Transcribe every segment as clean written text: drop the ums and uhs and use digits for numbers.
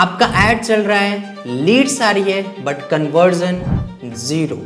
आपका ऐड चल रहा है, लीड्स आ रही है बट कन्वर्जन जीरो।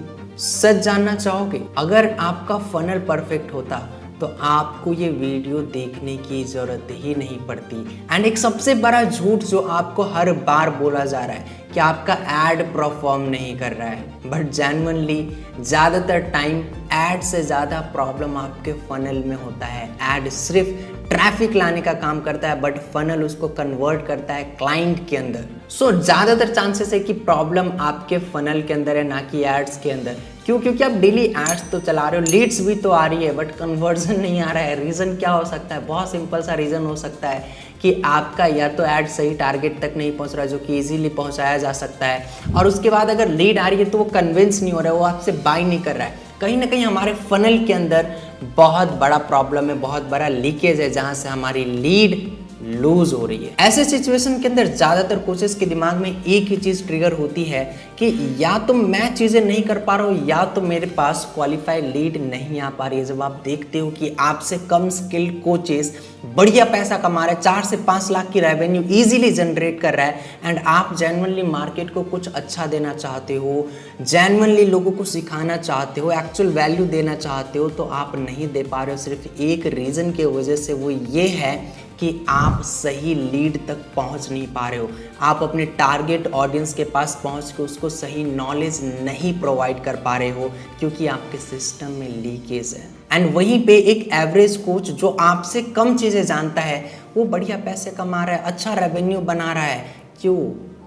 सच जानना चाहोगे? अगर आपका फनल परफेक्ट होता तो आपको ये वीडियो देखने की जरूरत ही नहीं पड़ती। एंड एक सबसे बड़ा झूठ जो आपको हर बार बोला जा रहा है कि आपका ऐड परफॉर्म नहीं कर रहा है, बट जेन्युइनली ज़्यादातर टाइम ऐड से ज़्यादा प्रॉब्लम आपके फनल में होता है। ऐड सिर्फ ट्रैफिक लाने का काम करता है बट फनल उसको कन्वर्ट करता है क्लाइंट के अंदर। सो ज़्यादातर चांसेस है कि प्रॉब्लम आपके फनल के अंदर है, ना कि एड्स के अंदर। क्यों? क्योंकि आप डेली एड्स तो चला रहे हो, लीड्स भी तो आ रही है बट कन्वर्जन नहीं आ रहा है। रीज़न क्या हो सकता है? बहुत सिंपल सा रीज़न हो सकता है कि आपका या तो ऐड सही टारगेट तक नहीं पहुंच रहा, जो कि इजीली पहुंचाया जा सकता है, और उसके बाद अगर लीड आ रही है तो वो कन्विंस नहीं हो रहा है, वो आपसे बाय नहीं कर रहा है। कहीं ना कहीं हमारे फनल के अंदर बहुत बड़ा प्रॉब्लम है, बहुत बड़ा लीकेज है, जहां से हमारी लीड लूज हो रही है। ऐसे सिचुएशन के अंदर ज़्यादातर कोचेस के दिमाग में एक ही चीज़ ट्रिगर होती है कि या तो मैं चीज़ें नहीं कर पा रहा हूँ या तो मेरे पास क्वालिफाइड लीड नहीं आ पा रही है। जब आप देखते हो कि आपसे कम स्किल्ड कोचेस बढ़िया पैसा कमा रहे हैं, 4 से 5 लाख की रेवेन्यू इजीली जनरेट कर रहा है, एंड आप जेन्युइनली मार्केट को कुछ अच्छा देना चाहते हो, जेन्युइनली लोगों को सिखाना चाहते हो, एक्चुअल वैल्यू देना चाहते हो, तो आप नहीं दे पा रहे हो सिर्फ एक रीज़न की वजह से। वो ये है कि आप सही लीड तक पहुंच नहीं पा रहे हो। आप अपने टारगेट ऑडियंस के पास पहुंच के उसको सही नॉलेज नहीं प्रोवाइड कर पा रहे हो, क्योंकि आपके सिस्टम में लीकेज है। एंड वहीं पे एक एवरेज कोच जो आपसे कम चीज़ें जानता है, वो बढ़िया पैसे कमा रहा है, अच्छा रेवेन्यू बना रहा है। क्यों?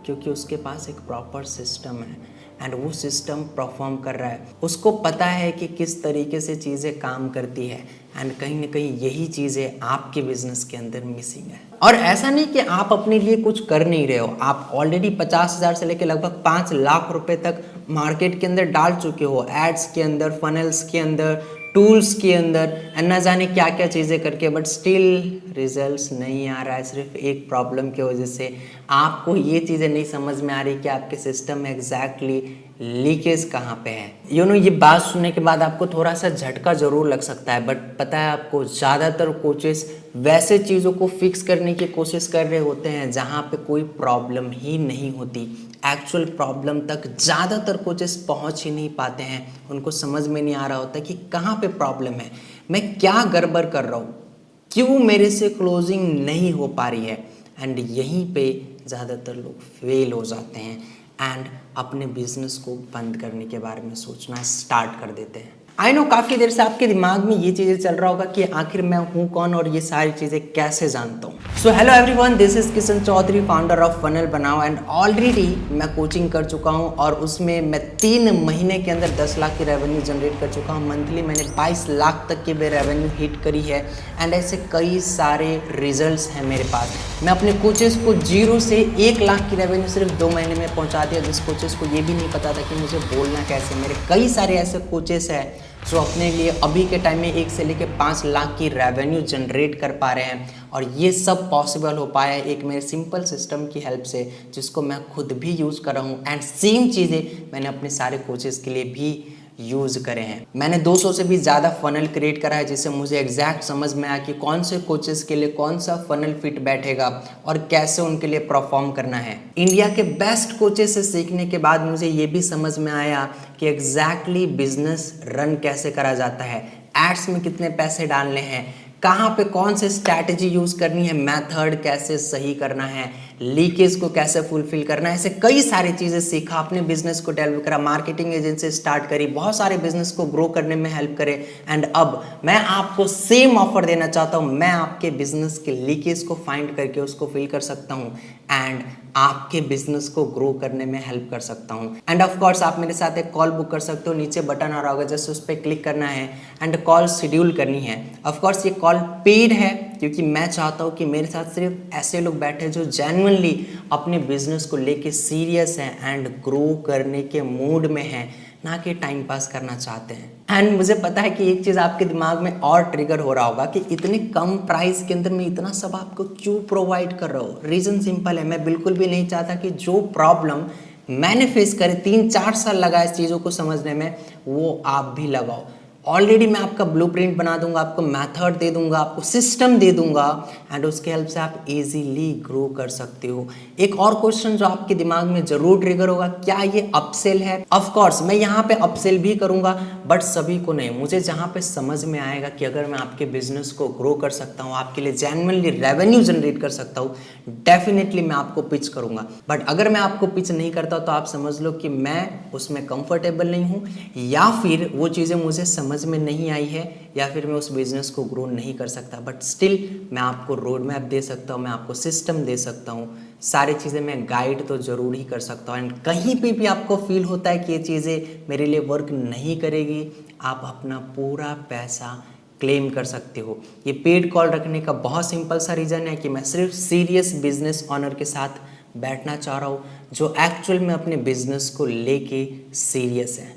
क्योंकि उसके पास एक प्रॉपर सिस्टम है एंड वो सिस्टम परफॉर्म कर रहा है। उसको पता है कि किस तरीके से चीज़ें काम करती है, एंड कहीं ना कहीं यही चीज़ें आपके बिजनेस के अंदर मिसिंग है। और ऐसा नहीं कि आप अपने लिए कुछ कर नहीं रहे हो, आप ऑलरेडी 50,000 से लेकर लगभग 5 लाख रुपए तक मार्केट के अंदर डाल चुके हो, एड्स के अंदर, फनल्स के अंदर, टूल्स के अंदर, एंड ना जाने क्या क्या चीज़ें करके, बट स्टिल रिजल्ट्स नहीं आ रहा है। सिर्फ एक प्रॉब्लम की वजह से आपको ये चीज़ें नहीं समझ में आ रही कि आपके सिस्टम में एग्जैक्टली लीकेज कहाँ पे है। ये बात सुनने के बाद आपको थोड़ा सा झटका जरूर लग सकता है, बट पता है आपको, ज़्यादातर कोचेस वैसे चीज़ों को फिक्स करने की कोशिश कर रहे होते हैं जहाँ पे कोई प्रॉब्लम ही नहीं होती। एक्चुअल प्रॉब्लम तक ज़्यादातर कोचेस पहुँच ही नहीं पाते हैं। उनको समझ में नहीं आ रहा होता कि कहाँ पे प्रॉब्लम है, मैं क्या गड़बड़ कर रहा हूँ, क्यों मेरे से क्लोजिंग नहीं हो पा रही है। एंड यहीं पे ज़्यादातर लोग फेल हो जाते हैं एंड अपने बिजनेस को बंद करने के बारे में सोचना स्टार्ट कर देते हैं। आई नो काफ़ी देर से आपके दिमाग में ये चीज़ें चल रहा होगा कि आखिर मैं हूँ कौन और ये सारी चीज़ें कैसे जानता हूँ। So hello everyone, this is Kishan Chaudhary, founder of funnel Banao. And already मैं कोचिंग कर चुका हूँ और उसमें मैं 3 महीने के अंदर 10 लाख की रेवेन्यू जनरेट कर चुका हूँ। मंथली मैंने 22 लाख तक की भी रेवेन्यू हिट करी है, एंड ऐसे कई सारे रिजल्ट्स हैं मेरे पास। मैं अपने कोचेस को 0 से 1 लाख की रेवेन्यू सिर्फ 2 महीने में पहुँचा दिया, जिस कोचेस को ये भी नहीं पता था कि मुझे बोलना कैसे। मेरे कई सारे ऐसे कोचेस हैं जो अपने लिए अभी के टाइम में 1 से लेकर 5 लाख की रेवेन्यू जनरेट कर पा रहे हैं, और ये सब पॉसिबल हो पाया है एक मेरे सिंपल सिस्टम की हेल्प से, जिसको मैं खुद भी यूज़ कर रहा हूँ। एंड सेम चीज़ें मैंने अपने सारे कोचेस के लिए भी यूज़ करे हैं। मैंने 200 से भी ज़्यादा फनल क्रिएट करा है, जिससे मुझे एग्जैक्ट समझ में आया कि कौन से कोचेस के लिए कौन सा फनल फिट बैठेगा और कैसे उनके लिए परफॉर्म करना है। इंडिया के बेस्ट कोचेस से सीखने के बाद मुझे ये भी समझ में आया कि एग्जैक्टली बिजनेस रन कैसे करा जाता है, एड्स में कितने पैसे डालने हैं, कहाँ पे कौन से स्ट्रैटेजी यूज़ करनी है, मेथड कैसे सही करना है, लीकेज को कैसे फुलफिल करना है। ऐसे कई सारी चीज़ें सीखा, अपने बिजनेस को डेवलप करा, मार्केटिंग एजेंसी स्टार्ट करी, बहुत सारे बिजनेस को ग्रो करने में हेल्प करे। एंड अब मैं आपको सेम ऑफर देना चाहता हूँ। मैं आपके बिजनेस के लीकेज को फाइंड करके उसको फिल कर सकता हूँ एंड आपके बिजनेस को ग्रो करने में हेल्प कर सकता हूँ। एंड ऑफ कोर्स आप मेरे साथ एक कॉल बुक कर सकते हो, नीचे बटन आ रहा होगा, जस्ट उस पर क्लिक करना है एंड कॉल शेड्यूल करनी है। ऑफ कोर्स ये कॉल पेड है, क्योंकि मैं चाहता हूँ कि मेरे साथ सिर्फ ऐसे लोग बैठे जो जेन्युइनली अपने बिजनेस को लेके सीरियस हैं एंड ग्रो करने के मूड में हैं, ना कि टाइम पास करना चाहते हैं। एंड मुझे पता है कि एक चीज़ आपके दिमाग में और ट्रिगर हो रहा होगा कि इतने कम प्राइस के अंदर मैं इतना सब आपको क्यों प्रोवाइड कर रहा हूँ। रीज़न सिंपल है, मैं बिल्कुल भी नहीं चाहता कि जो प्रॉब्लम मैंने फेस करे, 3-4 साल लगा इस चीज़ों को समझने में, वो आप भी लगाओ। ऑलरेडी मैं आपका ब्लूप्रिंट बना दूंगा, आपको मेथड दे दूंगा, आपको सिस्टम दे दूंगा एंड उसके हेल्प से आप इजीली ग्रो कर सकते हो। एक और क्वेश्चन जो आपके दिमाग में जरूर ट्रिगर होगा, क्या ये अपसेल है? ऑफ कोर्स मैं यहाँ पे अपसेल भी करूंगा, बट सभी को नहीं। मुझे जहाँ पे समझ में आएगा कि अगर मैं आपके बिजनेस को ग्रो कर सकता हूँ, आपके लिए जेन्युइनली रेवेन्यू जनरेट कर सकता हूँ, डेफिनेटली मैं आपको पिच करूंगा। बट अगर मैं आपको पिच नहीं करता तो आप समझ लो कि मैं उसमें कंफर्टेबल नहीं हूँ, या फिर वो चीज़ें मुझे समझ में नहीं आई है, या फिर मैं उस बिजनेस को ग्रो नहीं कर सकता। बट स्टिल मैं आपको रोड मैप दे सकता हूँ, मैं आपको सिस्टम दे सकता हूँ, सारी चीज़ें मैं गाइड तो ज़रूर ही कर सकता हूँ। एंड कहीं पे भी आपको फील होता है कि ये चीज़ें मेरे लिए वर्क नहीं करेगी, आप अपना पूरा पैसा क्लेम कर सकते हो। ये पेड कॉल रखने का बहुत सिंपल सा रीज़न है कि मैं सिर्फ सीरियस बिजनेस ऑनर के साथ बैठना चाह रहा हूँ जो एक्चुअल में अपने बिजनेस को लेके सीरियस है।